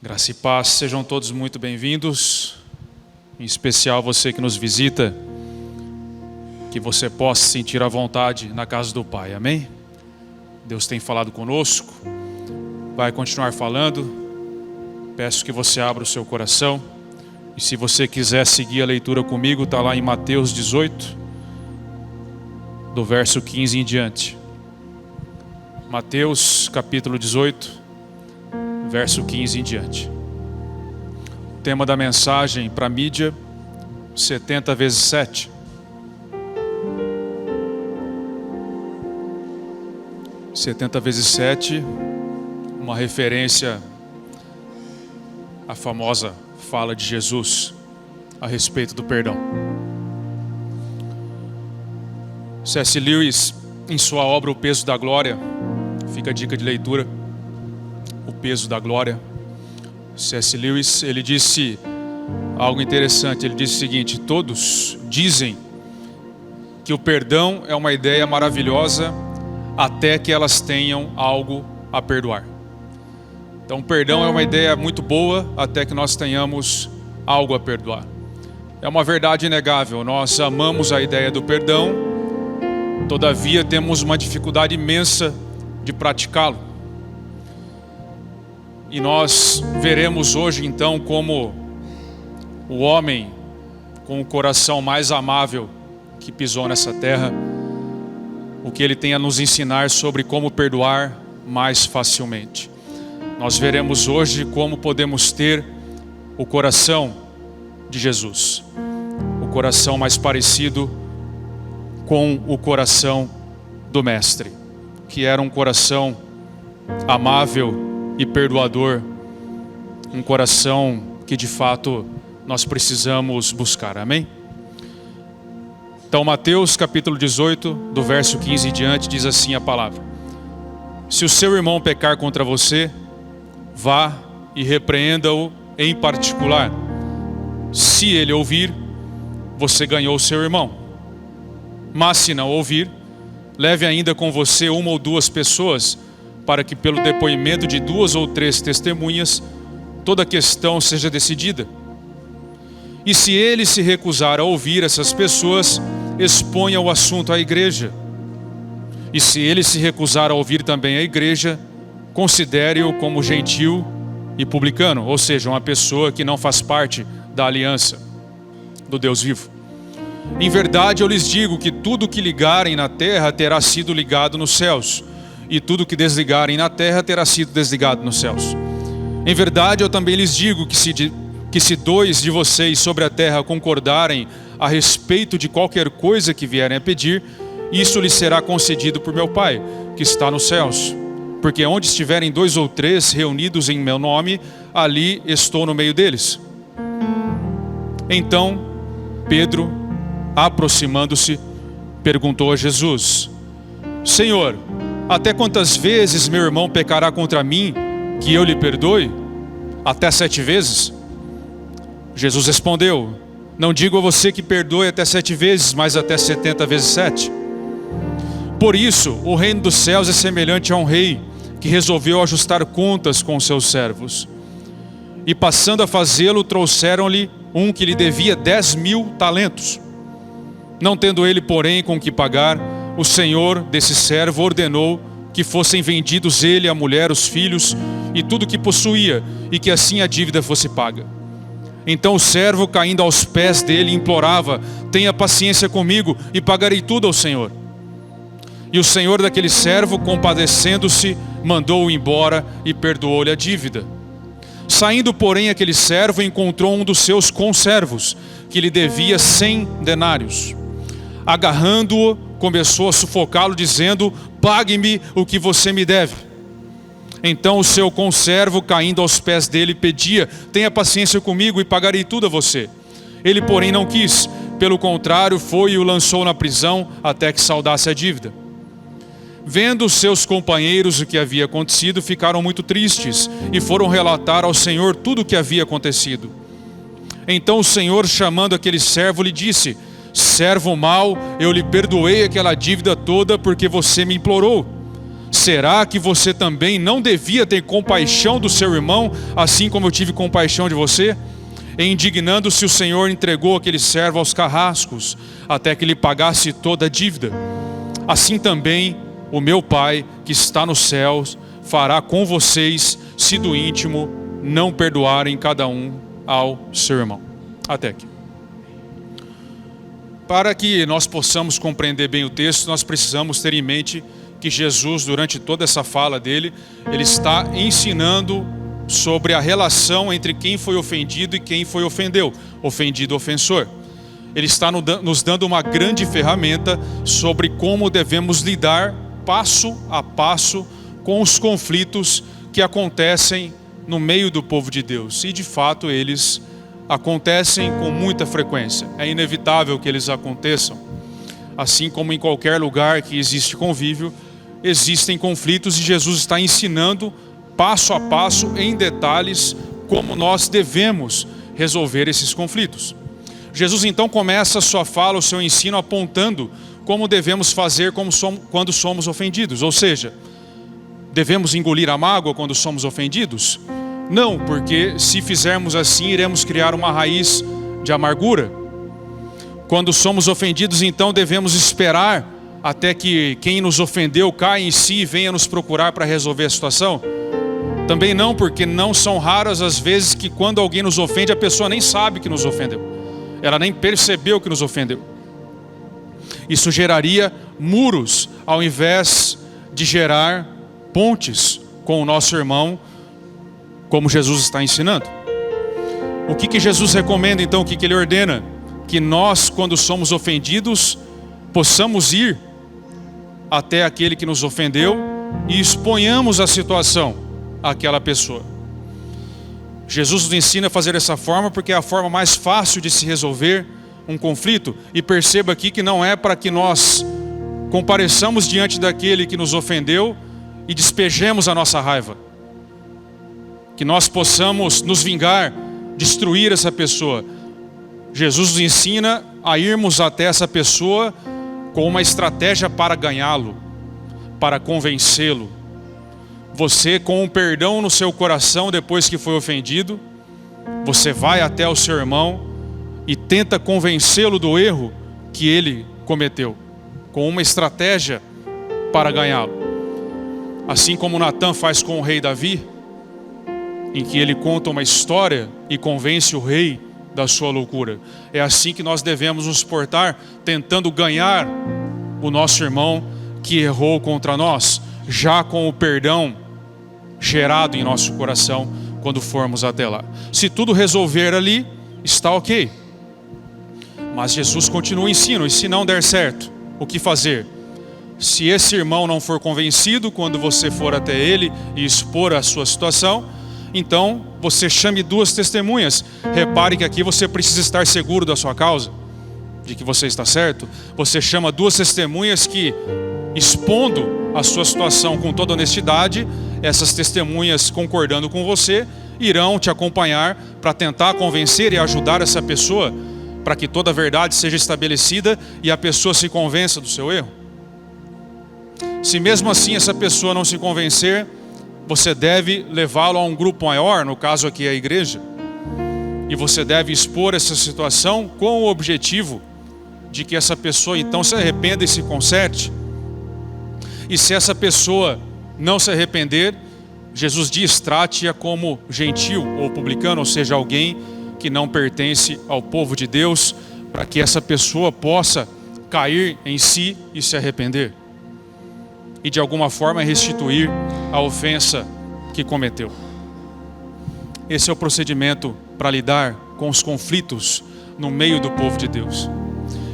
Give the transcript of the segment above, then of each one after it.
Graça e paz, sejam todos muito bem-vindos, em especial você que nos visita, que você possa sentir à vontade na casa do Pai, amém? Deus tem falado conosco, vai continuar falando, peço que você abra o seu coração, e se você quiser seguir a leitura comigo, está lá em Mateus 18, do verso 15 em diante. Mateus capítulo 18, verso 15 em diante. O tema da mensagem para a mídia, 70 vezes 7. Setenta vezes 7, uma referência à famosa fala de Jesus a respeito do perdão. C.S. Lewis, em sua obra O Peso da Glória, fica a dica de leitura, O Peso da Glória. C.S. Lewis, ele disse algo interessante, ele disse o seguinte: todos dizem que o perdão é uma ideia maravilhosa até que elas tenham algo a perdoar. Então o perdão é uma ideia muito boa até que nós tenhamos algo a perdoar. É uma verdade inegável, nós amamos a ideia do perdão, todavia temos uma dificuldade imensa de praticá-lo. E nós veremos hoje então como o homem com o coração mais amável que pisou nessa terra, o que ele tem a nos ensinar sobre como perdoar mais facilmente. Nós veremos hoje como podemos ter o coração de Jesus, o coração mais parecido com o coração do Mestre, que era um coração amável e perdoador, um coração que de fato nós precisamos buscar, amém? Então Mateus capítulo 18, do verso 15 em diante, diz assim a palavra: se o seu irmão pecar contra você, vá e repreenda-o em particular. Se ele ouvir, você ganhou o seu irmão. Mas se não ouvir, leve ainda com você uma ou duas pessoas, para que pelo depoimento de 2 ou 3 testemunhas, toda a questão seja decidida. E se ele se recusar a ouvir essas pessoas, exponha o assunto à igreja. E se ele se recusar a ouvir também a igreja, considere-o como gentil e publicano, ou seja, uma pessoa que não faz parte da aliança do Deus vivo. Em verdade eu lhes digo que tudo que ligarem na terra terá sido ligado nos céus, e tudo que desligarem na terra terá sido desligado nos céus. Em verdade eu também lhes digo que se 2 de vocês sobre a terra concordarem a respeito de qualquer coisa que vierem a pedir, isso lhes será concedido por meu Pai, que está nos céus. Porque onde estiverem 2 ou 3 reunidos em meu nome, ali estou no meio deles. Então Pedro, aproximando-se, perguntou a Jesus: Senhor, até quantas vezes meu irmão pecará contra mim, que eu lhe perdoe? Até 7 vezes? Jesus respondeu: não digo a você que perdoe até 7 vezes, mas até 70 vezes 7. Por isso, o reino dos céus é semelhante a um rei que resolveu ajustar contas com os seus servos. E passando a fazê-lo, trouxeram-lhe um que lhe devia 10.000 talentos. Não tendo ele, porém, com que pagar, o senhor desse servo ordenou que fossem vendidos ele, a mulher, os filhos e tudo que possuía, e que assim a dívida fosse paga. Então o servo, caindo aos pés dele, implorava: tenha paciência comigo e pagarei tudo ao senhor. E o senhor daquele servo, compadecendo-se, mandou-o embora e perdoou-lhe a dívida. Saindo, porém, aquele servo encontrou um dos seus conservos, que lhe devia 100 denários. Agarrando-o, começou a sufocá-lo, dizendo: pague-me o que você me deve. Então o seu conservo, caindo aos pés dele, pedia: tenha paciência comigo e pagarei tudo a você. Ele, porém, não quis. Pelo contrário, foi e o lançou na prisão até que saldasse a dívida. Vendo os seus companheiros o que havia acontecido, ficaram muito tristes e foram relatar ao Senhor tudo o que havia acontecido. Então o Senhor, chamando aquele servo, lhe disse: servo mau, eu lhe perdoei aquela dívida toda porque você me implorou. Será que você também não devia ter compaixão do seu irmão, assim como eu tive compaixão de você? E indignando-se, o Senhor entregou aquele servo aos carrascos, até que lhe pagasse toda a dívida. Assim também o meu Pai, que está nos céus, fará com vocês, se do íntimo não perdoarem cada um ao seu irmão. Até aqui. Para que nós possamos compreender bem o texto, nós precisamos ter em mente que Jesus, durante toda essa fala dele, ele está ensinando sobre a relação entre quem foi ofendido e quem foi ofendido, ofensor. Ele está nos dando uma grande ferramenta sobre como devemos lidar passo a passo com os conflitos que acontecem no meio do povo de Deus. E de fato eles acontecem com muita frequência. É inevitável que eles aconteçam. Assim como em qualquer lugar que existe convívio, existem conflitos, e Jesus está ensinando passo a passo, em detalhes, como nós devemos resolver esses conflitos. Jesus então começa a sua fala, o seu ensino, apontando como devemos fazer quando somos ofendidos. Ou seja, devemos engolir a mágoa quando somos ofendidos? Não, porque se fizermos assim, iremos criar uma raiz de amargura. Quando somos ofendidos, então devemos esperar até que quem nos ofendeu caia em si e venha nos procurar para resolver a situação? Também não, porque não são raras as vezes que quando alguém nos ofende, a pessoa nem sabe que nos ofendeu. Ela nem percebeu que nos ofendeu. Isso geraria muros, ao invés de gerar pontes com o nosso irmão, como Jesus está ensinando. O que Jesus recomenda então, o que ele ordena? Que nós, quando somos ofendidos, possamos ir até aquele que nos ofendeu e exponhamos a situação àquela pessoa. Jesus nos ensina a fazer dessa forma porque é a forma mais fácil de se resolver um conflito. E perceba aqui que não é para que nós compareçamos diante daquele que nos ofendeu e despejemos a nossa raiva. Que nós possamos nos vingar, destruir essa pessoa. Jesus nos ensina a irmos até essa pessoa com uma estratégia para ganhá-lo, para convencê-lo. Você, com um perdão no seu coração depois que foi ofendido, você vai até o seu irmão e tenta convencê-lo do erro que ele cometeu, com uma estratégia para ganhá-lo. Assim como Natã faz com o rei Davi, em que ele conta uma história e convence o rei da sua loucura. É assim que nós devemos nos portar, tentando ganhar o nosso irmão que errou contra nós, já com o perdão gerado em nosso coração quando formos até lá. Se tudo resolver ali, está ok. Mas Jesus continua o ensino, e se não der certo, o que fazer? Se esse irmão não for convencido, quando você for até ele e expor a sua situação, então você chame duas testemunhas. Repare que aqui você precisa estar seguro da sua causa, de que você está certo. Você chama duas testemunhas que, expondo a sua situação com toda honestidade, essas testemunhas, concordando com você, irão te acompanhar para tentar convencer e ajudar essa pessoa, para que toda a verdade seja estabelecida e a pessoa se convença do seu erro. Se mesmo assim essa pessoa não se convencer, você deve levá-lo a um grupo maior, no caso aqui a igreja, e você deve expor essa situação com o objetivo de que essa pessoa então se arrependa e se conserte. E se essa pessoa não se arrepender, Jesus diz, trate-a como gentil ou publicano, ou seja, alguém que não pertence ao povo de Deus, para que essa pessoa possa cair em si e se arrepender. E de alguma forma restituir a ofensa que cometeu. Esse é o procedimento para lidar com os conflitos no meio do povo de Deus.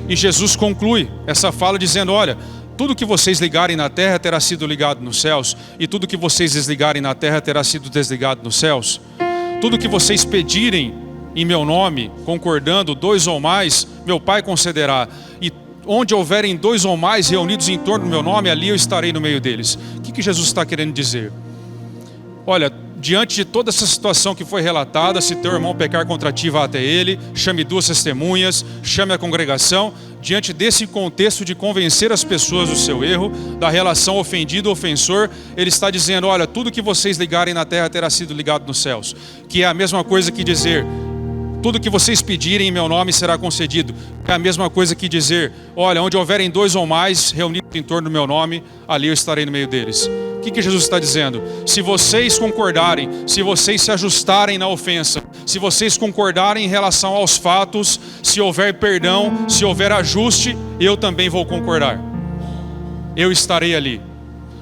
E Jesus conclui essa fala dizendo, olha, tudo que vocês ligarem na terra terá sido ligado nos céus, e tudo que vocês desligarem na terra terá sido desligado nos céus. Tudo que vocês pedirem em meu nome, concordando, 2 ou mais, meu Pai concederá. E onde houverem 2 ou mais reunidos em torno do meu nome, ali eu estarei no meio deles. O que Jesus está querendo dizer? Olha, diante de toda essa situação que foi relatada, se teu irmão pecar contra ti, vá até ele, chame 2 testemunhas, chame a congregação. Diante desse contexto de convencer as pessoas do seu erro, da relação ofendido-ofensor, ele está dizendo, olha, tudo que vocês ligarem na terra terá sido ligado nos céus. Que é a mesma coisa que dizer, tudo que vocês pedirem em meu nome será concedido. É a mesma coisa que dizer, olha, onde houverem 2 ou mais reunidos em torno do meu nome, ali eu estarei no meio deles. O que Jesus está dizendo? Se vocês concordarem, se vocês se ajustarem na ofensa, se vocês concordarem em relação aos fatos, se houver perdão, se houver ajuste, eu também vou concordar. Eu estarei ali.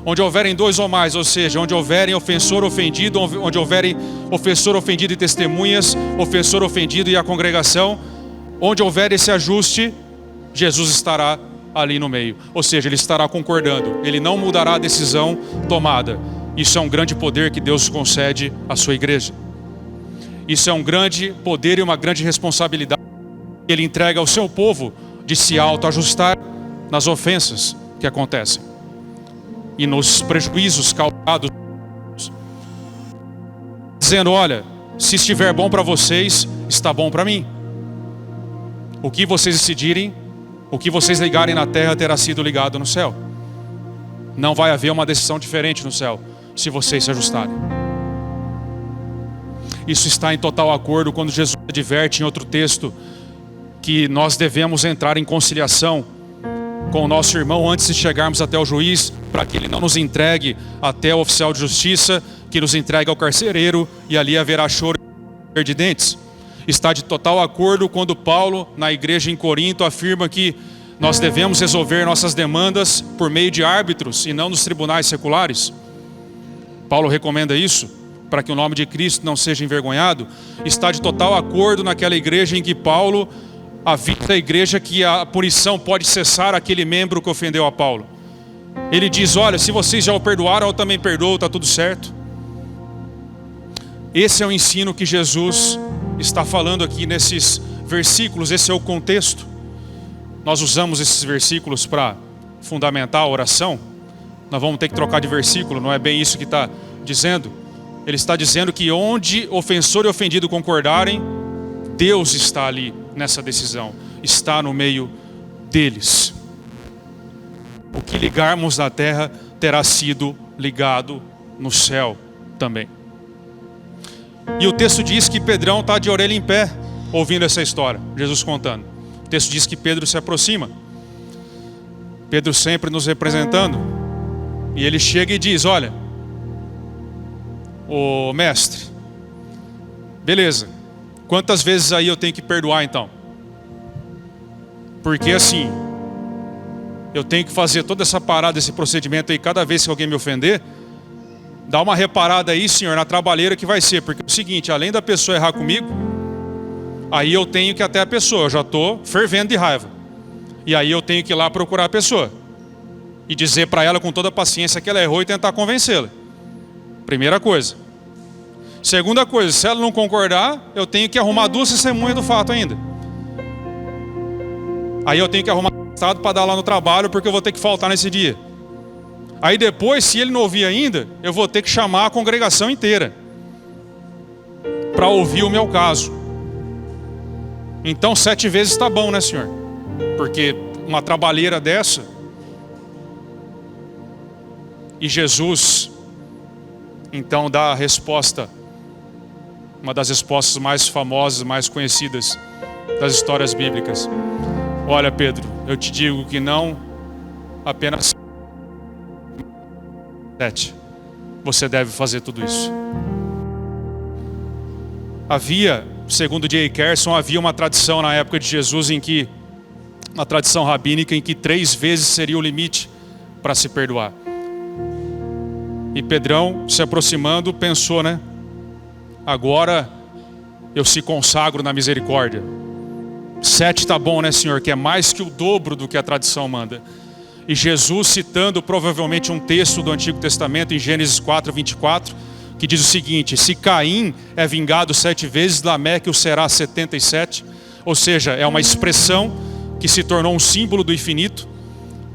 Onde houverem 2 ou mais, ou seja, onde houverem ofensor ofendido, onde houverem ofensor ofendido e testemunhas, ofensor ofendido e a congregação, onde houver esse ajuste, Jesus estará ali no meio. Ou seja, ele estará concordando. Ele não mudará a decisão tomada. Isso é um grande poder que Deus concede à sua igreja. Isso é um grande poder e uma grande responsabilidade que Ele entrega ao seu povo de se autoajustar nas ofensas que acontecem e nos prejuízos causados, dizendo, olha, se estiver bom para vocês, está bom para mim. O que vocês decidirem, o que vocês ligarem na terra terá sido ligado no céu. Não vai haver uma decisão diferente no céu, se vocês se ajustarem. Isso está em total acordo quando Jesus adverte em outro texto que nós devemos entrar em conciliação com o nosso irmão antes de chegarmos até o juiz, para que ele não nos entregue até o oficial de justiça, que nos entregue ao carcereiro, e ali haverá choro e ranger de dentes. Está de total acordo quando Paulo, na igreja em Corinto, afirma que nós devemos resolver nossas demandas por meio de árbitros e não nos tribunais seculares. Paulo recomenda isso, para que o nome de Cristo não seja envergonhado. Está de total acordo naquela igreja em que Paulo avisa a igreja que a punição pode cessar aquele membro que ofendeu a Paulo. Ele diz, olha, se vocês já o perdoaram, eu também perdoo, está tudo certo. Esse é o ensino que Jesus está falando aqui nesses versículos, esse é o contexto. Nós usamos esses versículos para fundamentar a oração. Nós vamos ter que trocar de versículo, não é bem isso que está dizendo. Ele está dizendo que onde ofensor e ofendido concordarem, Deus está ali nessa decisão, está no meio deles. O que ligarmos na terra terá sido ligado no céu também. E o texto diz que Pedrão está de orelha em pé, ouvindo essa história, Jesus contando. O texto diz que Pedro se aproxima. Pedro sempre nos representando. E ele chega e diz, olha, ô mestre, beleza, quantas vezes aí eu tenho que perdoar então? Porque assim, eu tenho que fazer toda essa parada, esse procedimento aí, cada vez que alguém me ofender. Dá uma reparada aí, Senhor, na trabalheira que vai ser. Porque é o seguinte, além da pessoa errar comigo, aí eu tenho que ir até a pessoa, eu já estou fervendo de raiva. E aí eu tenho que ir lá procurar a pessoa e dizer para ela com toda a paciência que ela errou e tentar convencê-la. Primeira coisa. Segunda coisa, se ela não concordar, eu tenho que arrumar 2 testemunhas do fato ainda. Aí eu tenho que arrumar estado para dar lá no trabalho, porque eu vou ter que faltar nesse dia. Aí depois, se ele não ouvir ainda, eu vou ter que chamar a congregação inteira para ouvir o meu caso. Então 7 vezes está bom, né, Senhor? Porque uma trabalheira dessa. E Jesus então dá a resposta, uma das respostas mais famosas, mais conhecidas das histórias bíblicas. Olha, Pedro, eu te digo que não apenas 7, você deve fazer tudo isso. Havia, segundo J. Carson, havia uma tradição na época de Jesus em que, uma tradição rabínica em que 3 vezes seria o limite para se perdoar. E Pedrão, se aproximando, pensou, né? Agora eu se consagro na misericórdia. 7 está bom, né, Senhor? Que é mais que o dobro do que a tradição manda. E Jesus, citando provavelmente um texto do Antigo Testamento, em Gênesis 4:24, que diz o seguinte: se Caim é vingado 7 vezes, Lameque o será 77. Ou seja, é uma expressão que se tornou um símbolo do infinito.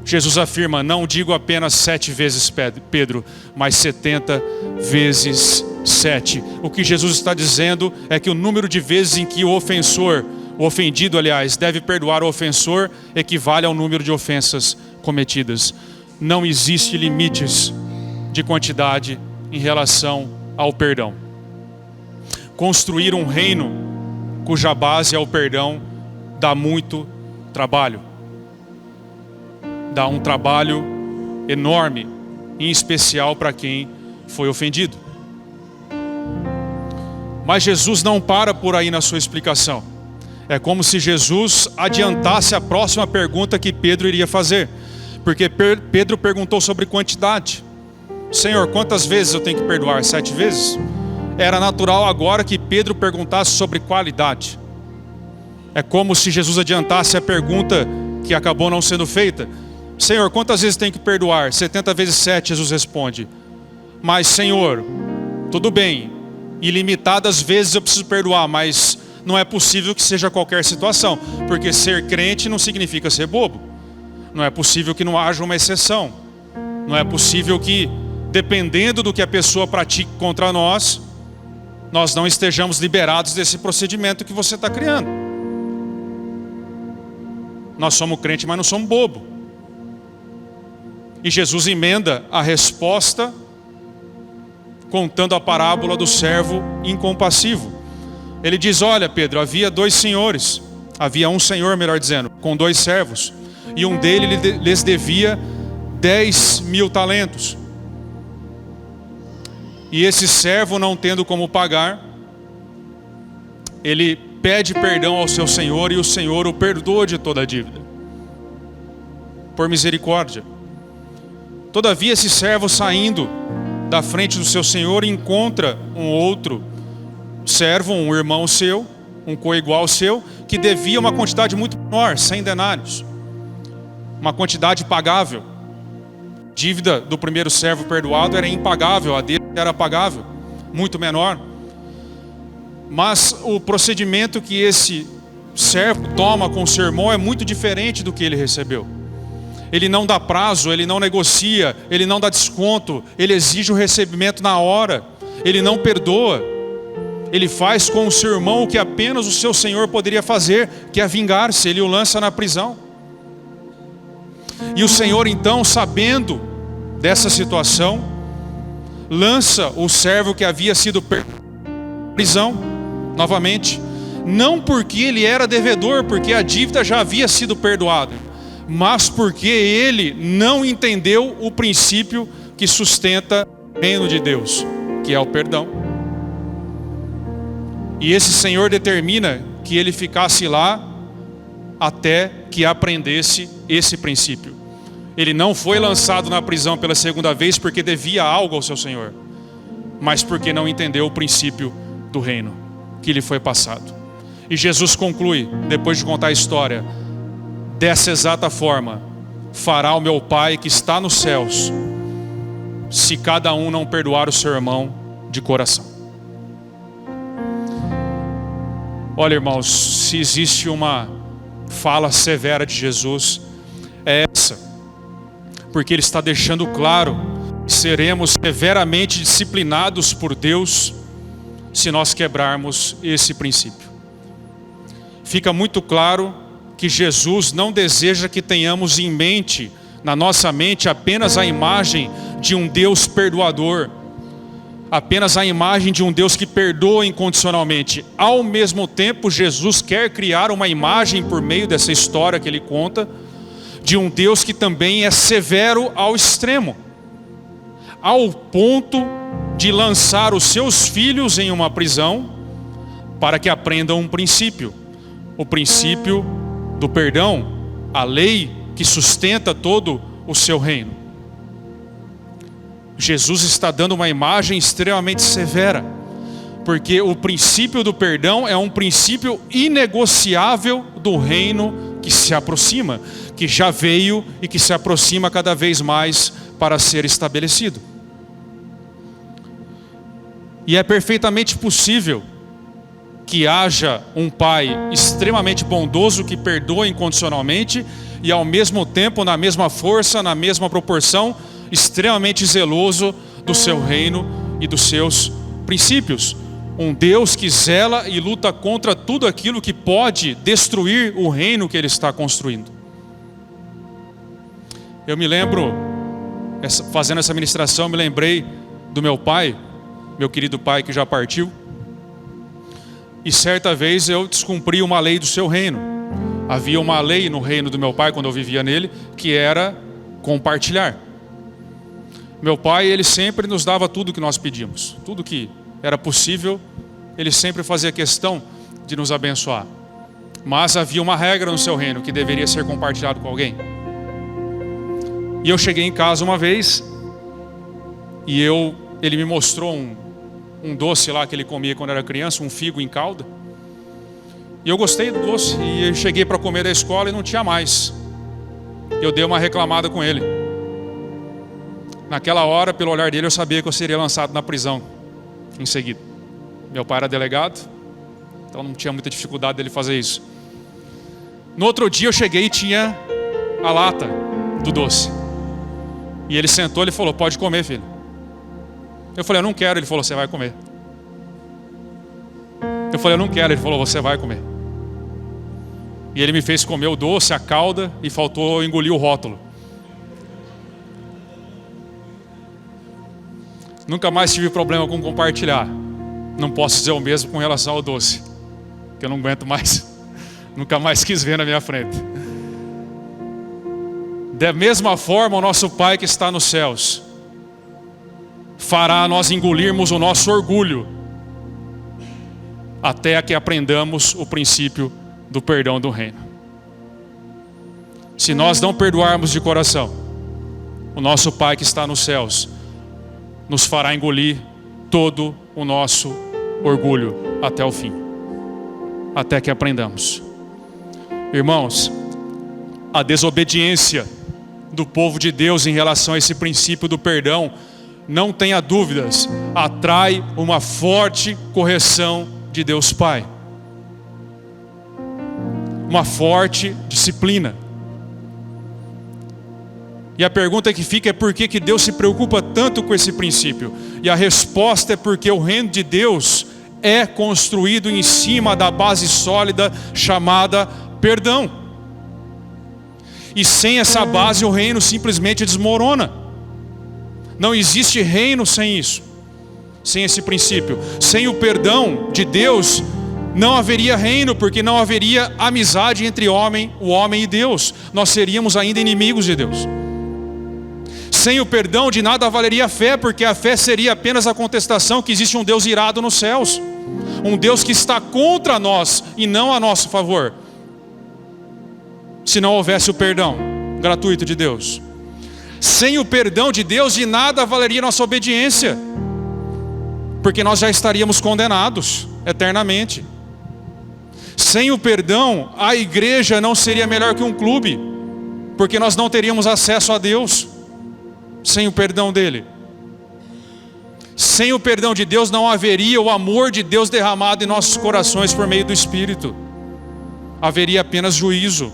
Jesus afirma, não digo apenas 7 vezes, Pedro, mas 70 vezes 7. O que Jesus está dizendo é que o número de vezes em que o ofendido, aliás, deve perdoar o ofensor, equivale ao número de ofensas cometidas. Não existe limites de quantidade em relação ao perdão. Construir um reino cuja base é o perdão dá muito trabalho. Dá um trabalho enorme, em especial para quem foi ofendido. Mas Jesus não para por aí na sua explicação. É como se Jesus adiantasse a próxima pergunta que Pedro iria fazer. Porque Pedro perguntou sobre quantidade. Senhor, quantas vezes eu tenho que perdoar? 7 vezes? Era natural agora que Pedro perguntasse sobre qualidade. É como se Jesus adiantasse a pergunta que acabou não sendo feita. Senhor, quantas vezes tenho que perdoar? 70 vezes 7, Jesus responde. Mas Senhor, tudo bem, ilimitadas vezes eu preciso perdoar, mas não é possível que seja qualquer situação, porque ser crente não significa ser bobo. Não é possível que não haja uma exceção. Não é possível que, dependendo do que a pessoa pratique contra nós não estejamos liberados desse procedimento que você está criando. Nós somos crente, mas não somos bobo. E Jesus emenda a resposta contando a parábola do servo incompassivo. Ele diz, olha Pedro, havia um senhor, melhor dizendo, com 2 servos. E um deles lhes devia 10.000 talentos. E esse servo, não tendo como pagar, ele pede perdão ao seu senhor e o senhor o perdoa de toda a dívida, por misericórdia. Todavia esse servo, saindo da frente do seu senhor, encontra um outro servo, um irmão seu, um coigual seu, que devia uma quantidade muito menor, 100 denários. Uma quantidade pagável. A dívida do primeiro servo perdoado era impagável, a dele era pagável, muito menor. Mas o procedimento que esse servo toma com o seu irmão é muito diferente do que ele recebeu. Ele não dá prazo, ele não negocia, ele não dá desconto, ele exige o recebimento na hora, ele não perdoa. Ele faz com o seu irmão o que apenas o seu senhor poderia fazer, que é vingar-se, ele o lança na prisão. E o senhor então, sabendo dessa situação, lança o servo que havia sido perdoado na prisão, novamente. Não porque ele era devedor, porque a dívida já havia sido perdoada, mas porque ele não entendeu o princípio que sustenta o reino de Deus, que é o perdão. E esse senhor determina que ele ficasse lá até que aprendesse esse princípio. Ele não foi lançado na prisão pela segunda vez porque devia algo ao seu senhor, mas porque não entendeu o princípio do reino que lhe foi passado. E Jesus conclui, depois de contar a história, dessa exata forma fará o meu Pai que está nos céus, se cada um não perdoar o seu irmão de coração. Olha, irmãos, se existe uma fala severa de Jesus, é essa. Porque ele está deixando claro que seremos severamente disciplinados por Deus se nós quebrarmos esse princípio. Fica muito claro que Jesus não deseja que tenhamos em mente, na nossa mente, apenas a imagem de um Deus perdoador, apenas a imagem de um Deus que perdoa incondicionalmente. Ao mesmo tempo, Jesus quer criar uma imagem por meio dessa história que ele conta, de um Deus que também é severo ao extremo, ao ponto de lançar os seus filhos em uma prisão para que aprendam um princípio, o princípio do perdão, a lei que sustenta todo o seu reino. Jesus está dando uma imagem extremamente severa, porque o princípio do perdão é um princípio inegociável do reino que se aproxima, que já veio e que se aproxima cada vez mais para ser estabelecido. E é perfeitamente possível que haja um pai extremamente bondoso que perdoa incondicionalmente e ao mesmo tempo, na mesma força, na mesma proporção, extremamente zeloso do seu reino e dos seus princípios, um Deus que zela e luta contra tudo aquilo que pode destruir o reino que Ele está construindo. Eu me lembro, fazendo essa ministração, me lembrei do meu pai, meu querido pai que já partiu. E certa vez eu descumpri uma lei do seu reino. Havia uma lei no reino do meu pai, quando eu vivia nele, que era compartilhar. Meu pai, ele sempre nos dava tudo que nós pedimos. Tudo que era possível, ele sempre fazia questão de nos abençoar. Mas havia uma regra no seu reino, que deveria ser compartilhado com alguém. E eu cheguei em casa uma vez, e ele me mostrou um doce lá que ele comia quando era criança, um figo em calda. E eu gostei do doce, e eu cheguei para comer da escola e não tinha mais. Eu dei uma reclamada com ele. Naquela hora, pelo olhar dele, eu sabia que eu seria lançado na prisão em seguida. Meu pai era delegado, então não tinha muita dificuldade dele fazer isso. No outro dia eu cheguei e tinha a lata do doce. E ele sentou e falou: pode comer, filho. Eu falei: eu não quero. Ele falou: você vai comer. Eu falei: eu não quero. Ele falou: você vai comer. E ele me fez comer o doce, a calda, e faltou engolir o rótulo. Nunca mais tive problema com compartilhar. Não posso dizer o mesmo com relação ao doce, que eu não aguento mais. Nunca mais quis ver na minha frente. Da mesma forma, o nosso Pai que está nos céus fará nós engolirmos o nosso orgulho, até que aprendamos o princípio do perdão do reino. Se nós não perdoarmos de coração, o nosso Pai que está nos céus nos fará engolir todo o nosso orgulho até o fim, até que aprendamos. Irmãos, a desobediência do povo de Deus em relação a esse princípio do perdão, não tenha dúvidas, atrai uma forte correção de Deus Pai, uma forte disciplina. E a pergunta que fica é: por que Deus se preocupa tanto com esse princípio? E a resposta é porque o reino de Deus é construído em cima da base sólida chamada perdão. E sem essa base o reino simplesmente desmorona. Não existe reino sem isso, sem esse princípio. Sem o perdão de Deus não haveria reino, porque não haveria amizade entre o homem e Deus. Nós seríamos ainda inimigos de Deus. Sem o perdão de nada valeria a fé, porque a fé seria apenas a contestação que existe um Deus irado nos céus, um Deus que está contra nós e não a nosso favor. Se não houvesse o perdão gratuito de Deus. Sem o perdão de Deus, de nada valeria nossa obediência, porque nós já estaríamos condenados eternamente. Sem o perdão, a igreja não seria melhor que um clube, porque nós não teríamos acesso a Deus. Sem o perdão dele. Sem o perdão de Deus não haveria o amor de Deus derramado em nossos corações por meio do Espírito. Haveria apenas juízo.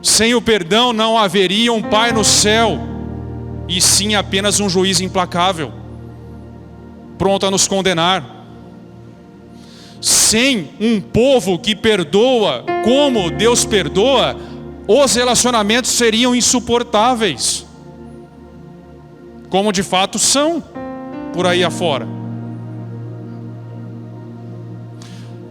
Sem o perdão não haveria um Pai no céu, e sim apenas um juiz implacável, pronto a nos condenar. Sem um povo que perdoa como Deus perdoa, os relacionamentos seriam insuportáveis, como de fato são por aí afora.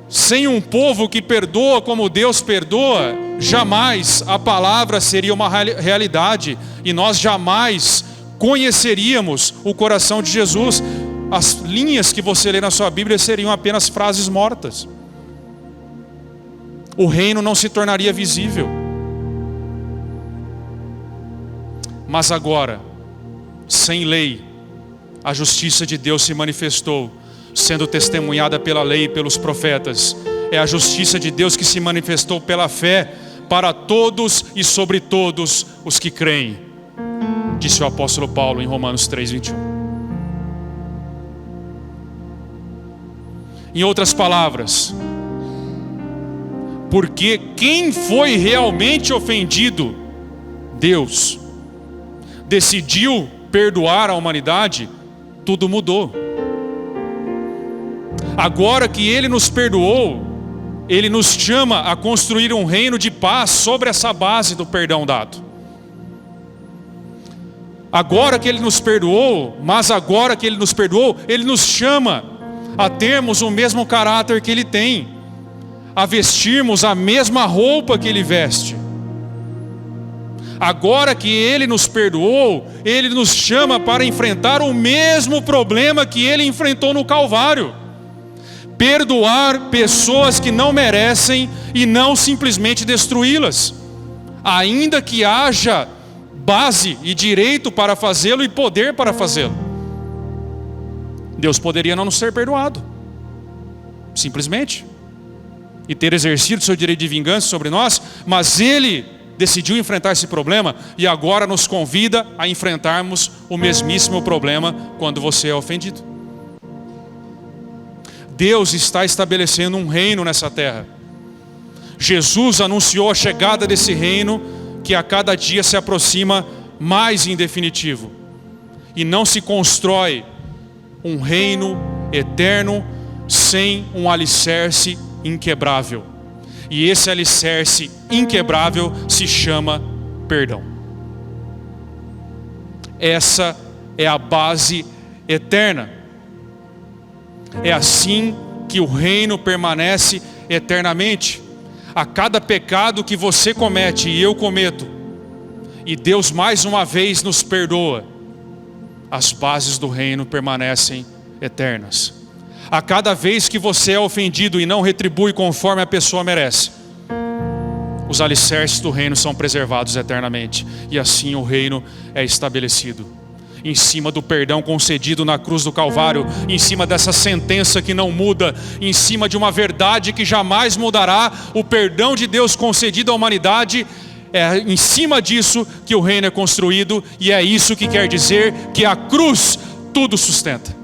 Sem um povo que perdoa como Deus perdoa, jamais a palavra seria uma realidade, e nós jamais conheceríamos o coração de Jesus. As linhas que você lê na sua Bíblia seriam apenas frases mortas. O reino não se tornaria visível. Mas agora, sem lei, a justiça de Deus se manifestou, sendo testemunhada pela lei e pelos profetas. É a justiça de Deus que se manifestou pela fé para todos e sobre todos os que creem, disse o apóstolo Paulo em Romanos 3:21. Em outras palavras, porque quem foi realmente ofendido, Deus, decidiu perdoar a humanidade, tudo mudou. Agora que Ele nos perdoou, Ele nos chama a construir um reino de paz sobre essa base do perdão dado. Agora que Ele nos perdoou, mas agora que Ele nos perdoou, Ele nos chama a termos o mesmo caráter que Ele tem, a vestirmos a mesma roupa que Ele veste. Agora que Ele nos perdoou, Ele nos chama para enfrentar o mesmo problema que Ele enfrentou no Calvário. Perdoar pessoas que não merecem e não simplesmente destruí-las, ainda que haja base e direito para fazê-lo e poder para fazê-lo. Deus poderia não nos ter perdoado, simplesmente, e ter exercido seu direito de vingança sobre nós, mas Ele decidiu enfrentar esse problema e agora nos convida a enfrentarmos o mesmíssimo problema quando você é ofendido. Deus está estabelecendo um reino nessa terra. Jesus anunciou a chegada desse reino que a cada dia se aproxima mais em definitivo. E não se constrói um reino eterno sem um alicerce inquebrável. E esse alicerce inquebrável se chama perdão. Essa é a base eterna. É assim que o reino permanece eternamente. A cada pecado que você comete e eu cometo, e Deus mais uma vez nos perdoa, as bases do reino permanecem eternas. A cada vez que você é ofendido e não retribui conforme a pessoa merece, os alicerces do reino são preservados eternamente. E assim o reino é estabelecido. Em cima do perdão concedido na cruz do Calvário, em cima dessa sentença que não muda, em cima de uma verdade que jamais mudará, o perdão de Deus concedido à humanidade, é em cima disso que o reino é construído, e é isso que quer dizer que a cruz tudo sustenta.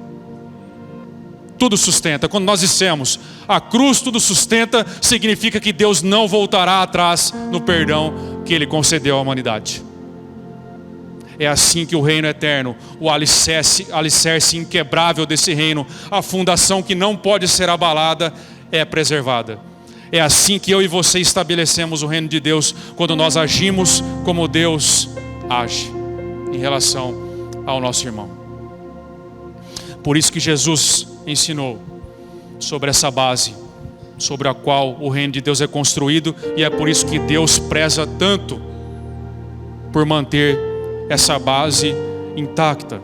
Tudo sustenta. Quando nós dissemos a cruz tudo sustenta, significa que Deus não voltará atrás no perdão que Ele concedeu à humanidade. É assim que o reino eterno, o alicerce inquebrável desse reino, a fundação que não pode ser abalada, é preservada. É assim que eu e você estabelecemos o reino de Deus, quando nós agimos como Deus age em relação ao nosso irmão. Por isso que Jesus ensinou sobre essa base, sobre a qual o reino de Deus é construído, e é por isso que Deus preza tanto por manter essa base intacta.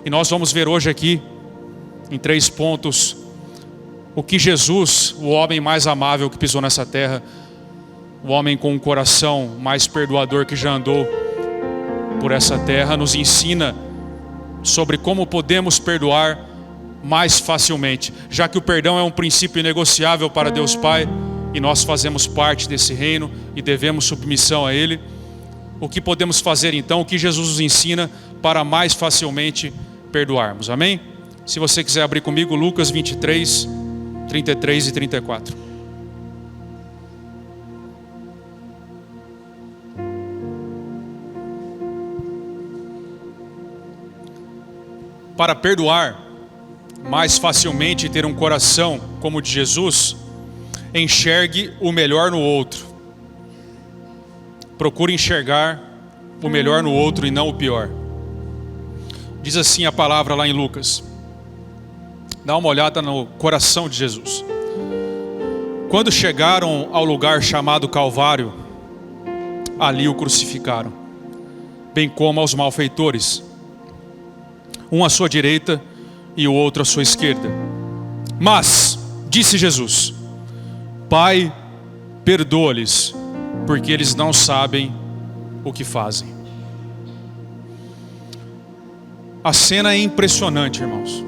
E nós vamos ver hoje aqui, em 3 pontos, o que Jesus, o homem mais amável que pisou nessa terra, o homem com um coração mais perdoador que já andou por essa terra, nos ensina sobre como podemos perdoar mais facilmente, já que o perdão é um princípio inegociável para Deus Pai, e nós fazemos parte desse reino e devemos submissão a Ele. O que podemos fazer então, o que Jesus nos ensina para mais facilmente perdoarmos, amém? Se você quiser abrir comigo, Lucas 23, 33 e 34. Para perdoar mais facilmente e ter um coração como o de Jesus, enxergue o melhor no outro. Procure enxergar o melhor no outro e não o pior. Diz assim a palavra lá em Lucas. Dá uma olhada no coração de Jesus. Quando chegaram ao lugar chamado Calvário, ali o crucificaram, bem como aos malfeitores, um à sua direita e o outro à sua esquerda. Mas, disse Jesus, Pai, perdoa-lhes, porque eles não sabem o que fazem. A cena é impressionante, irmãos.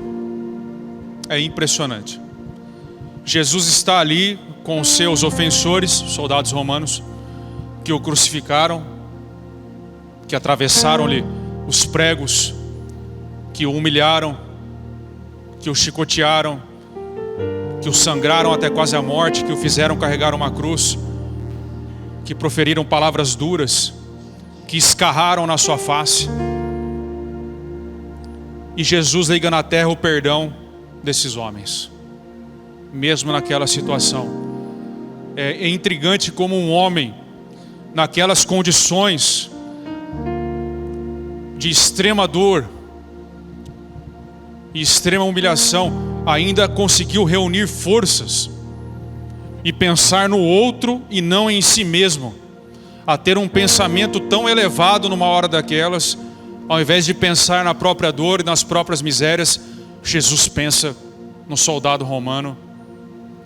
É impressionante. Jesus está ali com os seus ofensores, soldados romanos, que o crucificaram, que atravessaram-lhe os pregos, que o humilharam, que o chicotearam, que o sangraram até quase a morte, que o fizeram carregar uma cruz, que proferiram palavras duras, que escarraram na sua face. E Jesus liga na terra o perdão desses homens, mesmo naquela situação. É intrigante como um homem, naquelas condições de extrema dor e extrema humilhação, ainda conseguiu reunir forças e pensar no outro e não em si mesmo, a ter um pensamento tão elevado numa hora daquelas. Ao invés de pensar na própria dor e nas próprias misérias, Jesus pensa no soldado romano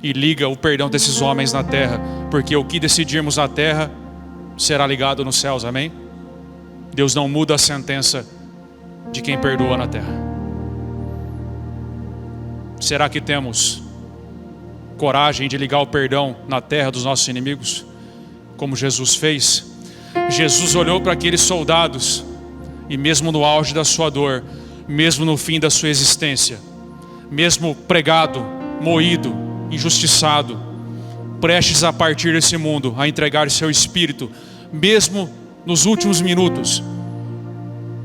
e liga o perdão desses homens na terra, porque o que decidirmos na terra será ligado nos céus, amém? Deus não muda a sentença de quem perdoa na terra. Será que temos coragem de ligar o perdão na terra dos nossos inimigos, como Jesus fez? Jesus olhou para aqueles soldados e mesmo no auge da sua dor, mesmo no fim da sua existência, mesmo pregado, moído, injustiçado, prestes a partir desse mundo, a entregar seu espírito, mesmo nos últimos minutos,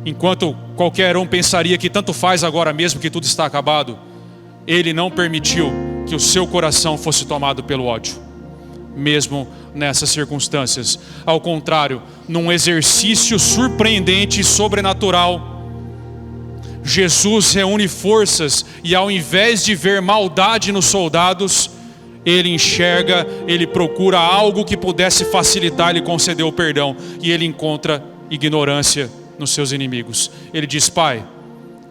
enquanto qualquer um pensaria que tanto faz agora mesmo, que tudo está acabado, Ele não permitiu que o seu coração fosse tomado pelo ódio, mesmo nessas circunstâncias. Ao contrário, num exercício surpreendente e sobrenatural, Jesus reúne forças e, ao invés de ver maldade nos soldados, ele enxerga, ele procura algo que pudesse facilitar lhe conceder o perdão, e ele encontra ignorância nos seus inimigos. Ele diz: Pai,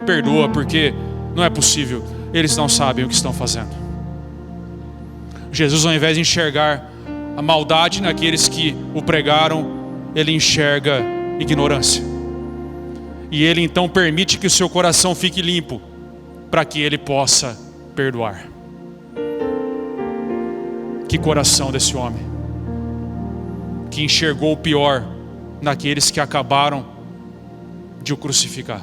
perdoa, porque não é possível, eles não sabem o que estão fazendo. Jesus, ao invés de enxergar a maldade naqueles que o pregaram, ele enxerga ignorância. E ele então permite que o seu coração fique limpo, para que ele possa perdoar. Que coração desse homem, que enxergou o pior naqueles que acabaram de o crucificar.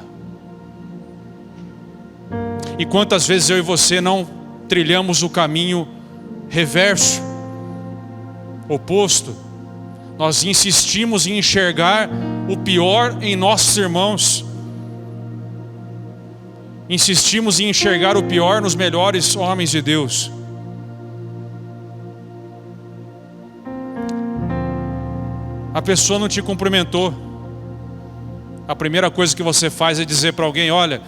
E quantas vezes eu e você não trilhamos o caminho reverso, oposto? Nós insistimos em enxergar o pior em nossos irmãos, insistimos em enxergar o pior nos melhores homens de Deus. A pessoa não te cumprimentou, a primeira coisa que você faz é dizer para alguém: olha,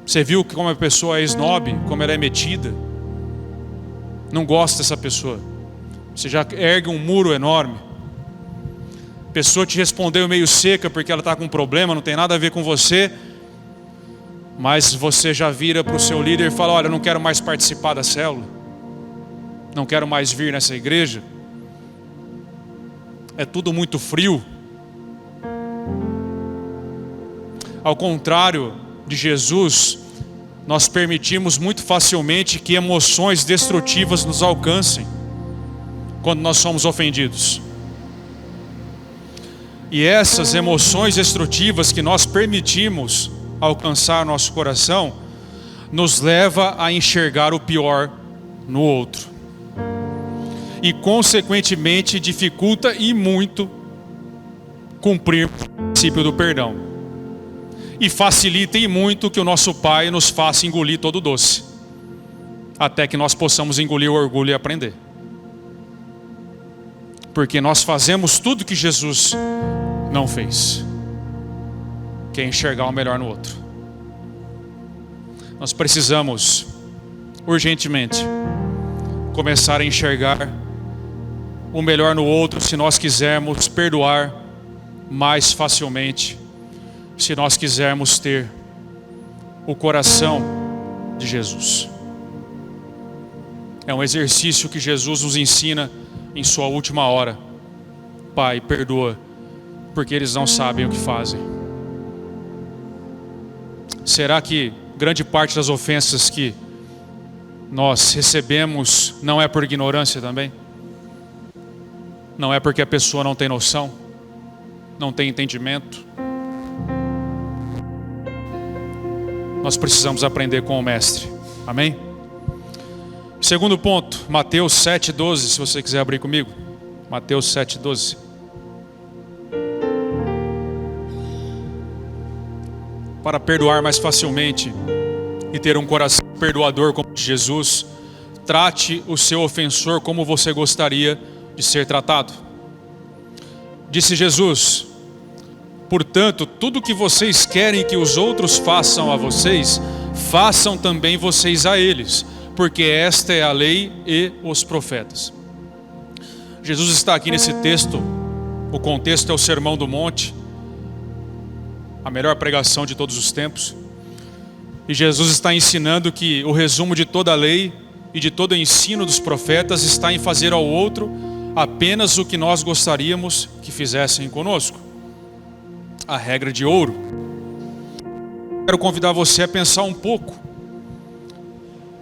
você viu como a pessoa é snob, como ela é metida? Não gosta dessa pessoa. Você já ergue um muro enorme. A pessoa te respondeu meio seca porque ela está com um problema, não tem nada a ver com você, mas você já vira para o seu líder e fala: olha, eu não quero mais participar da célula, não quero mais vir nessa igreja, é tudo muito frio. Ao contrário de Jesus, nós permitimos muito facilmente que emoções destrutivas nos alcancem quando nós somos ofendidos. E essas emoções destrutivas que nós permitimos alcançar nosso coração, nos leva a enxergar o pior no outro. E consequentemente dificulta e muito cumprir o princípio do perdão. E facilita e muito que o nosso Pai nos faça engolir todo o doce, até que nós possamos engolir o orgulho e aprender. Porque nós fazemos tudo que Jesus não fez, que é enxergar o melhor no outro. Nós precisamos urgentemente começar a enxergar o melhor no outro, se nós quisermos perdoar mais facilmente, se nós quisermos ter o coração de Jesus. É um exercício que Jesus nos ensina em sua última hora. Pai, perdoa, porque eles não sabem o que fazem. Será que grande parte das ofensas que nós recebemos não é por ignorância também? Não é porque a pessoa não tem noção, não tem entendimento? Nós precisamos aprender com o Mestre. Amém? Segundo ponto, Mateus 7,12, se você quiser abrir comigo. Mateus 7,12. para perdoar mais facilmente e ter um coração perdoador como o de Jesus, trate o seu ofensor como você gostaria de ser tratado. Disse Jesus: portanto, tudo que vocês querem que os outros façam a vocês, façam também vocês a eles, porque esta é a lei e os profetas. Jesus está aqui nesse texto, o contexto é o Sermão do Monte, a melhor pregação de todos os tempos. E Jesus está ensinando que o resumo de toda a lei e de todo o ensino dos profetas está em fazer ao outro apenas o que nós gostaríamos que fizessem conosco. A regra de ouro. Quero convidar você a pensar um pouco,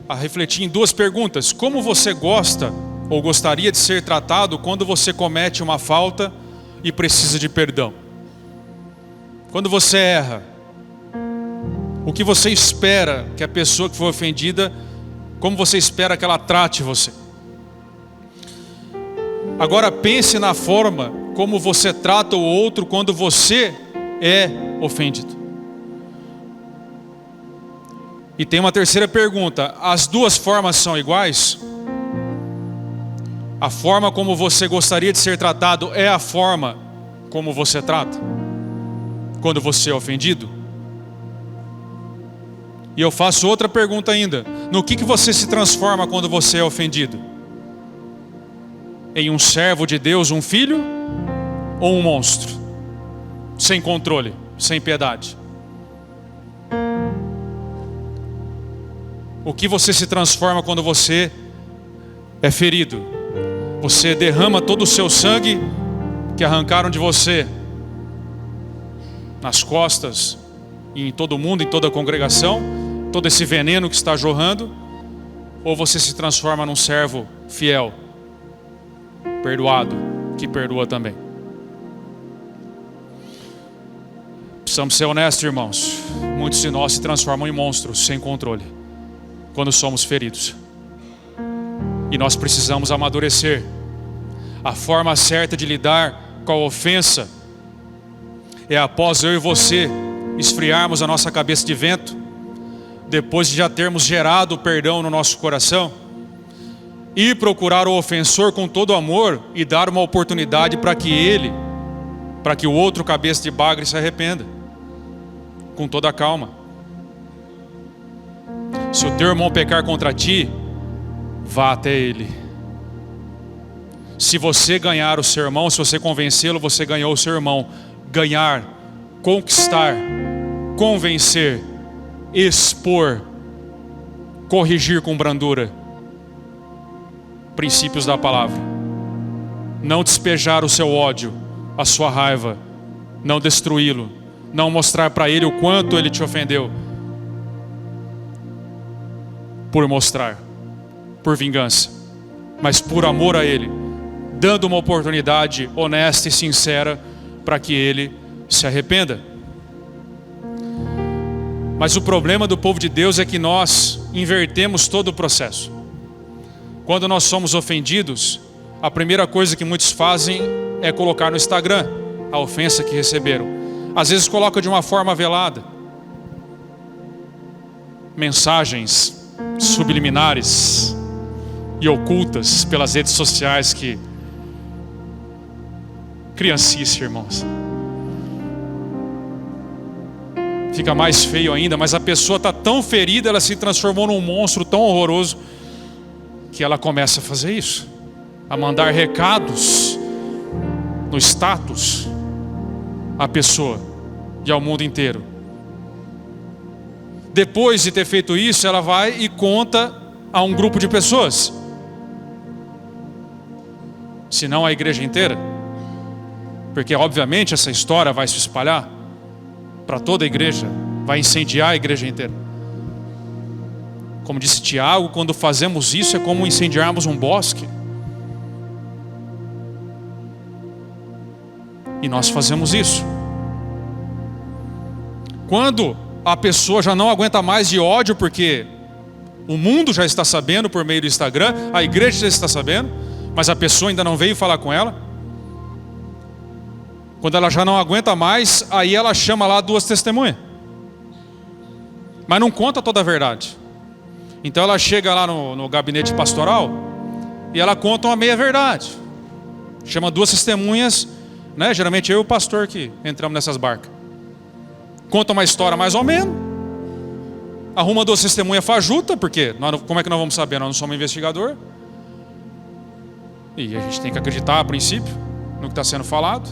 a refletir em duas perguntas. Como você gosta ou gostaria de ser tratado quando você comete uma falta e precisa de perdão? Quando você erra, o que você espera que a pessoa que foi ofendida, como você espera que ela trate você? Agora pense na forma como você trata o outro quando você é ofendido. E tem uma terceira pergunta: as duas formas são iguais? A forma como você gostaria de ser tratado é a forma como você trata quando você é ofendido? E eu faço outra pergunta ainda: no que você se transforma quando você é ofendido? Em um servo de Deus, um filho? Ou um monstro? Sem controle, sem piedade? O que você se transforma quando você é ferido? Você derrama todo o seu sangue que arrancaram de você nas costas e em todo mundo, em toda a congregação, todo esse veneno que está jorrando? Ou você se transforma num servo fiel, perdoado, que perdoa também? Precisamos ser honestos, irmãos. Muitos de nós se transformam em monstros sem controle quando somos feridos. E nós precisamos amadurecer. A forma certa de lidar com a ofensa é após eu e você esfriarmos a nossa cabeça de vento, depois de já termos gerado o perdão no nosso coração, e procurar o ofensor com todo amor e dar uma oportunidade para que o outro cabeça de bagre se arrependa, com toda a calma. Se o teu irmão pecar contra ti, vá até ele. Se você ganhar o seu irmão, se você convencê-lo, você ganhou o seu irmão. Ganhar, conquistar, convencer, expor, corrigir com brandura. Princípios da palavra. Não despejar o seu ódio, a sua raiva, não destruí-lo, não mostrar para ele o quanto ele te ofendeu, por mostrar, por vingança, mas por amor a ele, dando uma oportunidade honesta e sincera para que ele se arrependa. Mas o problema do povo de Deus é que nós invertemos todo o processo. Quando nós somos ofendidos, a primeira coisa que muitos fazem é colocar no Instagram a ofensa que receberam. Às vezes coloca de uma forma velada, mensagens subliminares e ocultas pelas redes sociais que... criancice, irmãos. Fica mais feio ainda, mas a pessoa está tão ferida, ela se transformou num monstro tão horroroso, que ela começa a fazer isso, a mandar recados no status à pessoa e ao mundo inteiro. Depois de ter feito isso, ela vai e conta a um grupo de pessoas, se não a igreja inteira, porque obviamente essa história vai se espalhar para toda a igreja, vai incendiar a igreja inteira. Como disse Tiago, quando fazemos isso é como incendiarmos um bosque. E nós fazemos isso. Quando a pessoa já não aguenta mais de ódio, porque o mundo já está sabendo por meio do Instagram, a igreja já está sabendo, mas a pessoa ainda não veio falar com ela. Quando ela já não aguenta mais, aí ela chama lá duas testemunhas. mas não conta toda a verdade. Então ela chega lá no gabinete pastoral e ela conta uma meia-verdade. Chama duas testemunhas, né? Geralmente eu e o pastor que entramos nessas barcas. Conta uma história mais ou menos. Arruma duas testemunhas fajuta, porque como é que nós vamos saber? Nós não somos investigador. E a gente tem que acreditar a princípio no que está sendo falado.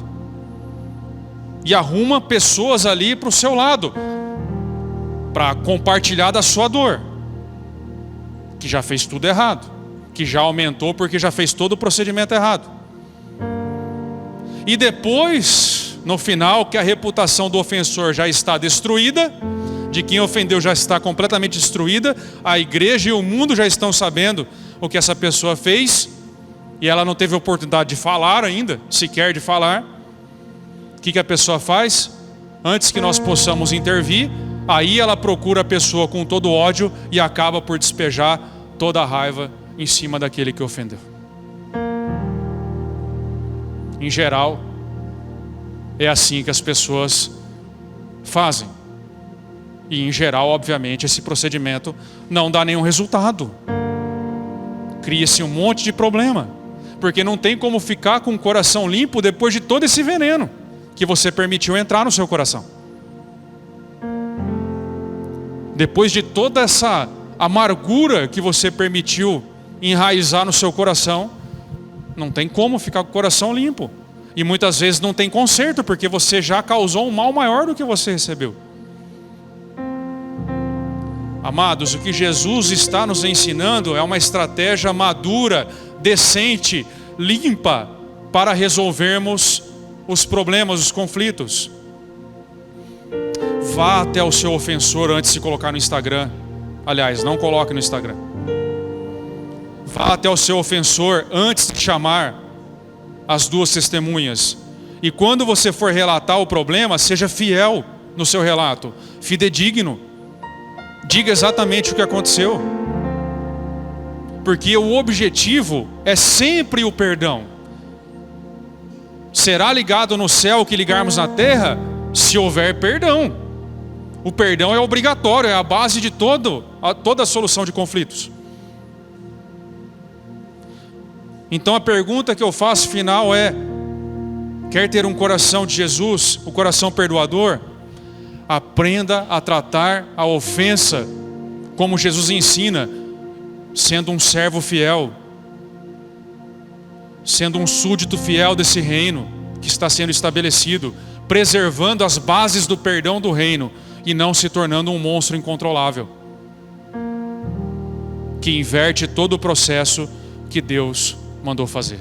E arruma pessoas ali para o seu lado, para compartilhar da sua dor, que já fez tudo errado, que já aumentou porque já fez todo o procedimento errado. E depois, no final, que a reputação do ofensor já está destruída, de quem ofendeu já está completamente destruída, a igreja e o mundo já estão sabendo o que essa pessoa fez, e ela não teve oportunidade de falar ainda, sequer de falar. O que a pessoa faz? Antes que nós possamos intervir, aí ela procura a pessoa com todo o ódio e acaba por despejar toda a raiva em cima daquele que ofendeu. Em geral, é assim que as pessoas fazem. E em geral, obviamente, esse procedimento não dá nenhum resultado. Cria-se um monte de problema, porque não tem como ficar com o coração limpo depois de todo esse veneno que você permitiu entrar no seu coração. Depois de toda essa amargura que você permitiu enraizar no seu coração, não tem como ficar com o coração limpo. E muitas vezes não tem conserto, porque você já causou um mal maior do que você recebeu. Amados, o que Jesus está nos ensinando é uma estratégia madura, decente, limpa, para resolvermos os problemas, os conflitos. Vá até o seu ofensor antes de colocar no Instagram. Aliás, não coloque no Instagram. Vá até o seu ofensor antes de chamar as duas testemunhas. E quando você for relatar o problema, seja fiel no seu relato, fidedigno. Diga exatamente o que aconteceu. Porque o objetivo é sempre o perdão. Será ligado no céu o que ligarmos na terra, se houver perdão. O perdão é obrigatório, é a base de toda a solução de conflitos. Então a pergunta que eu faço final é: quer ter um coração de Jesus, o coração perdoador? Aprenda a tratar a ofensa como Jesus ensina, sendo um servo fiel, sendo um súdito fiel desse reino que está sendo estabelecido, preservando as bases do perdão do reino e não se tornando um monstro incontrolável, que inverte todo o processo que Deus mandou fazer.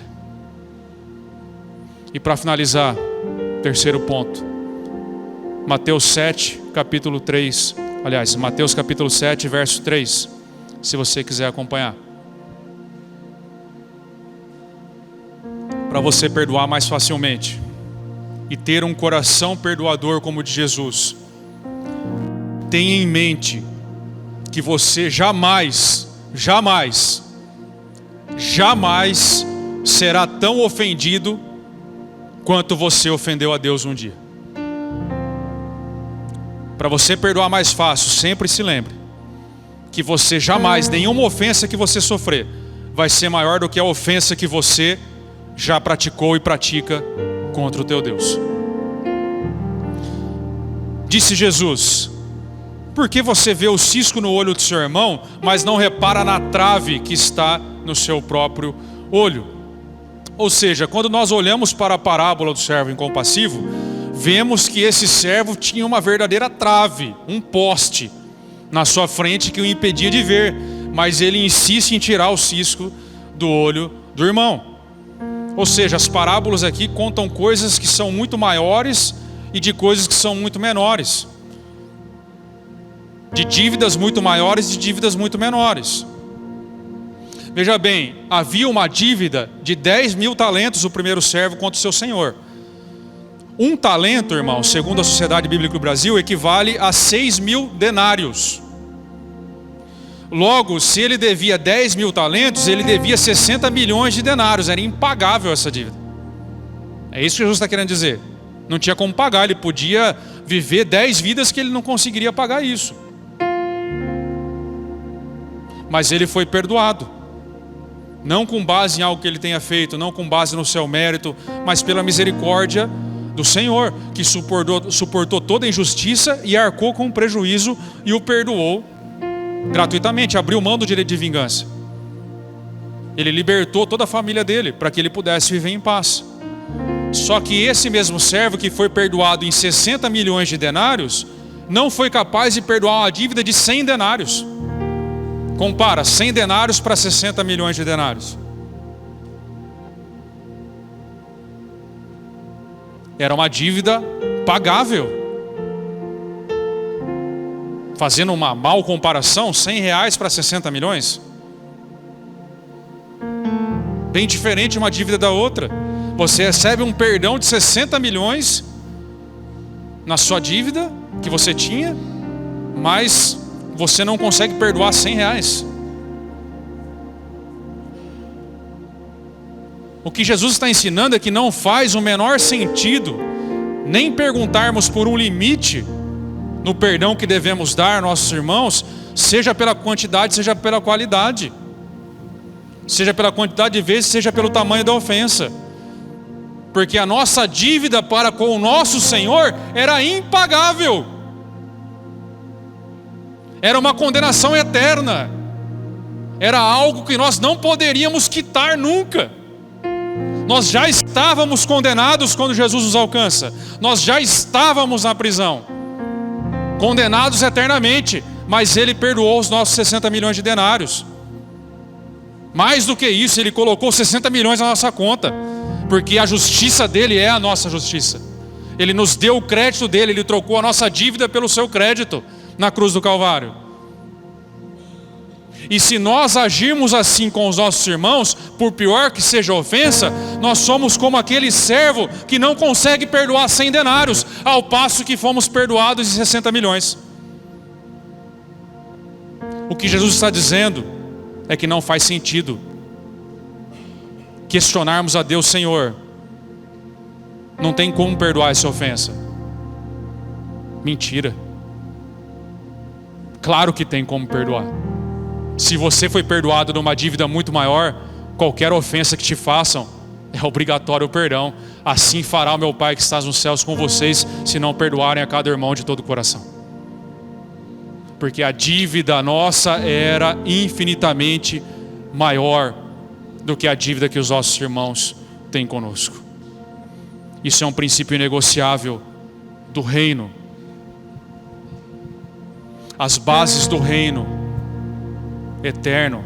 E para finalizar, terceiro ponto, Mateus 7, capítulo 3, aliás, Mateus capítulo 7, verso 3, se você quiser acompanhar. Para você perdoar mais facilmente e ter um coração perdoador como o de Jesus, tenha em mente que você jamais será tão ofendido quanto você ofendeu a Deus um dia. Para você perdoar mais fácil, sempre se lembre que você jamais, nenhuma ofensa que você sofrer vai ser maior do que a ofensa que você já praticou e pratica contra o teu Deus. Disse Jesus: por que você vê o cisco no olho do seu irmão, mas não repara na trave que está no seu próprio olho? Ou seja, quando nós olhamos para a parábola do servo incompassivo, vemos que esse servo tinha uma verdadeira trave, um poste na sua frente que o impedia de ver, mas ele insiste em tirar o cisco do olho do irmão. Ou seja, as parábolas aqui contam coisas que são muito maiores e de coisas que são muito menores, de dívidas muito maiores e de dívidas muito menores. Veja bem, havia uma dívida de 10.000 talentos o primeiro servo contra o seu senhor. Um talento, irmão, segundo a Sociedade Bíblica do Brasil, equivale a 6.000 denários. Logo, se ele devia 10.000 talentos, ele devia 60 milhões de denários. Era impagável essa dívida. É isso que Jesus está querendo dizer. Não tinha como pagar, ele podia viver 10 vidas que ele não conseguiria pagar isso. mas ele foi perdoado. Não com base em algo que ele tenha feito, não com base no seu mérito, mas pela misericórdia do Senhor, que suportou toda a injustiça e arcou com o prejuízo e o perdoou gratuitamente, abriu mão do direito de vingança. Ele libertou toda a família dele para que ele pudesse viver em paz. Só que esse mesmo servo que foi perdoado em 60 milhões de denários não foi capaz de perdoar uma dívida de 100 denários. Compara 100 denários para 60 milhões de denários. Era uma dívida pagável. Fazendo uma mal comparação, 100 reais para 60 milhões. Bem diferente uma dívida da outra. Você recebe um perdão de 60 milhões na sua dívida que você tinha, mas você não consegue perdoar 100 reais. O que Jesus está ensinando é que não faz o menor sentido nem perguntarmos por um limite no perdão que devemos dar aos nossos irmãos, seja pela quantidade, seja pela qualidade, seja pela quantidade de vezes, seja pelo tamanho da ofensa, porque a nossa dívida para com o nosso Senhor era impagável, era uma condenação eterna, era algo que nós não poderíamos quitar nunca. Nós já estávamos condenados quando Jesus nos alcança, nós já estávamos na prisão, condenados eternamente, mas Ele perdoou os nossos 60 milhões de denários. Mais do que isso, Ele colocou 60 milhões na nossa conta, porque a justiça dEle é a nossa justiça. Ele nos deu o crédito dEle, Ele trocou a nossa dívida pelo seu crédito na cruz do Calvário. E se nós agirmos assim com os nossos irmãos, por pior que seja a ofensa, nós somos como aquele servo que não consegue perdoar 100 denários, ao passo que fomos perdoados de 60 milhões. O que Jesus está dizendo é que não faz sentido questionarmos a Deus: Senhor, não tem como perdoar essa ofensa. Mentira. Claro que tem como perdoar. Se você foi perdoado de uma dívida muito maior, qualquer ofensa que te façam, é obrigatório o perdão. Assim fará o meu Pai que está nos céus com vocês, se não perdoarem a cada irmão de todo o coração. Porque a dívida nossa era infinitamente maior do que a dívida que os nossos irmãos têm conosco. Isso é um princípio inegociável do reino. As bases do reino eterno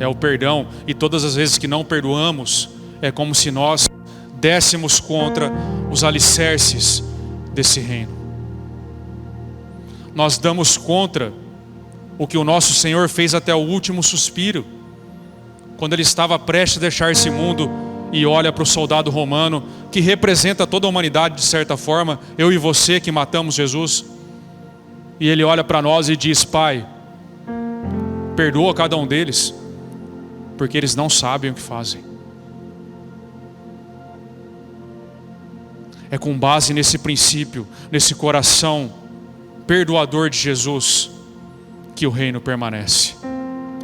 é o perdão, e todas as vezes que não perdoamos, é como se nós dessemos contra os alicerces desse reino. Nós damos contra o que o nosso Senhor fez até o último suspiro, quando Ele estava prestes a deixar esse mundo e olha para o soldado romano, que representa toda a humanidade de certa forma, eu e você que matamos Jesus, e Ele olha para nós e diz: Pai, perdoa cada um deles, porque eles não sabem o que fazem. É com base nesse princípio, nesse coração perdoador de Jesus, que o reino permanece.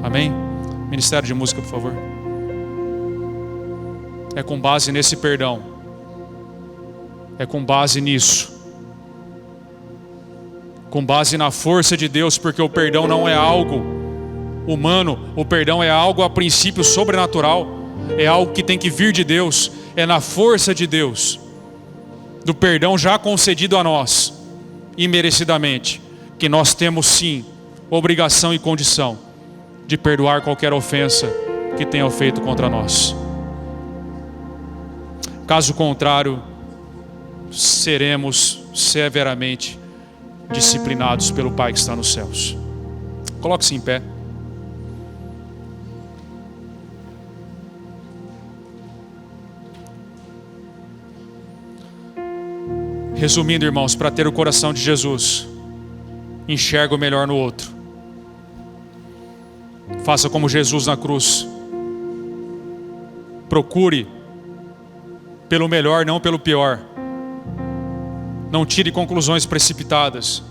Amém? Ministério de música, por favor. É com base nesse perdão, é com base nisso, com base na força de Deus, porque o perdão não é algo humano, o perdão é algo a princípio sobrenatural, é algo que tem que vir de Deus, é na força de Deus, do perdão já concedido a nós, imerecidamente, que nós temos sim, obrigação e condição de perdoar qualquer ofensa que tenha feito contra nós. Caso contrário, seremos severamente disciplinados pelo Pai que está nos céus. Coloque-se em pé. Resumindo, irmãos, para ter o coração de Jesus, enxerga o melhor no outro. Faça como Jesus na cruz. Procure pelo melhor, não pelo pior. Não tire conclusões precipitadas.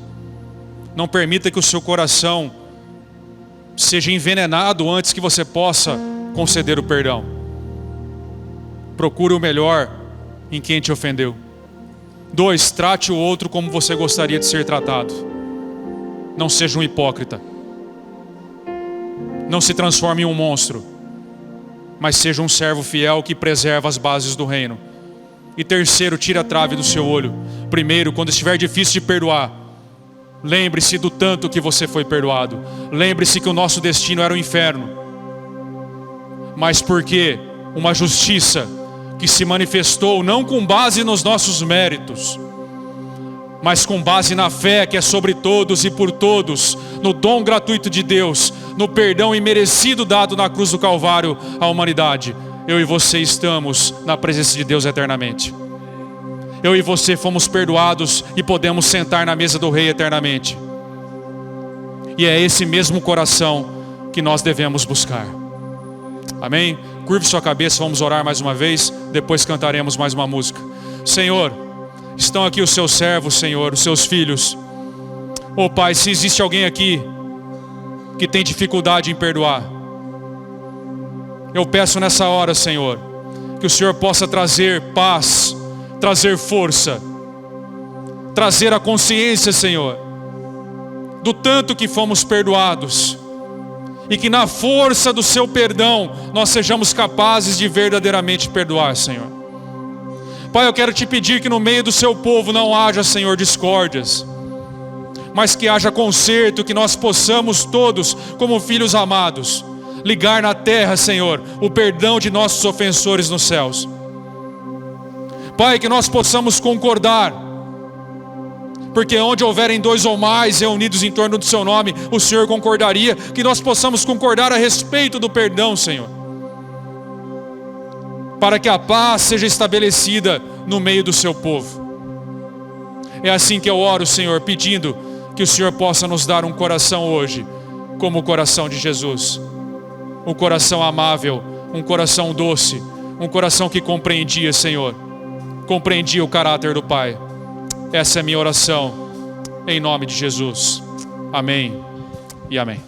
Não permita que o seu coração seja envenenado antes que você possa conceder o perdão. Procure o melhor em quem te ofendeu. 2, trate o outro como você gostaria de ser tratado. Não seja um hipócrita. Não se transforme em um monstro, mas seja um servo fiel que preserva as bases do reino. E 3, tire a trave do seu olho. Primeiro, quando estiver difícil de perdoar, lembre-se do tanto que você foi perdoado. Lembre-se que o nosso destino era o inferno, mas porque uma justiça que se manifestou não com base nos nossos méritos, mas com base na fé que é sobre todos e por todos, no dom gratuito de Deus, no perdão imerecido dado na cruz do Calvário à humanidade. Eu e você estamos na presença de Deus eternamente. Eu e você fomos perdoados e podemos sentar na mesa do Rei eternamente. E é esse mesmo coração que nós devemos buscar. Amém? Curve sua cabeça, vamos orar mais uma vez, depois cantaremos mais uma música. Senhor, estão aqui os seus servos, Senhor, os seus filhos. Oh Pai, se existe alguém aqui que tem dificuldade em perdoar, eu peço nessa hora, Senhor, que o Senhor possa trazer paz, trazer força, trazer a consciência, Senhor, do tanto que fomos perdoados, e que na força do seu perdão nós sejamos capazes de verdadeiramente perdoar, Senhor. Pai, eu quero te pedir que no meio do seu povo não haja, Senhor, discórdias, mas que haja conserto, que nós possamos todos, como filhos amados, ligar na terra, Senhor, o perdão de nossos ofensores nos céus. Pai, que nós possamos concordar, porque onde houverem 2 ou mais reunidos em torno do seu nome, o Senhor concordaria. Que nós possamos concordar a respeito do perdão, Senhor, para que a paz seja estabelecida no meio do seu povo. É assim que eu oro, Senhor, pedindo que o Senhor possa nos dar um coração hoje, como o coração de Jesus. Um coração amável, um coração doce, um coração que compreendia, Senhor, compreendia o caráter do Pai. Essa é a minha oração, em nome de Jesus. Amém e amém.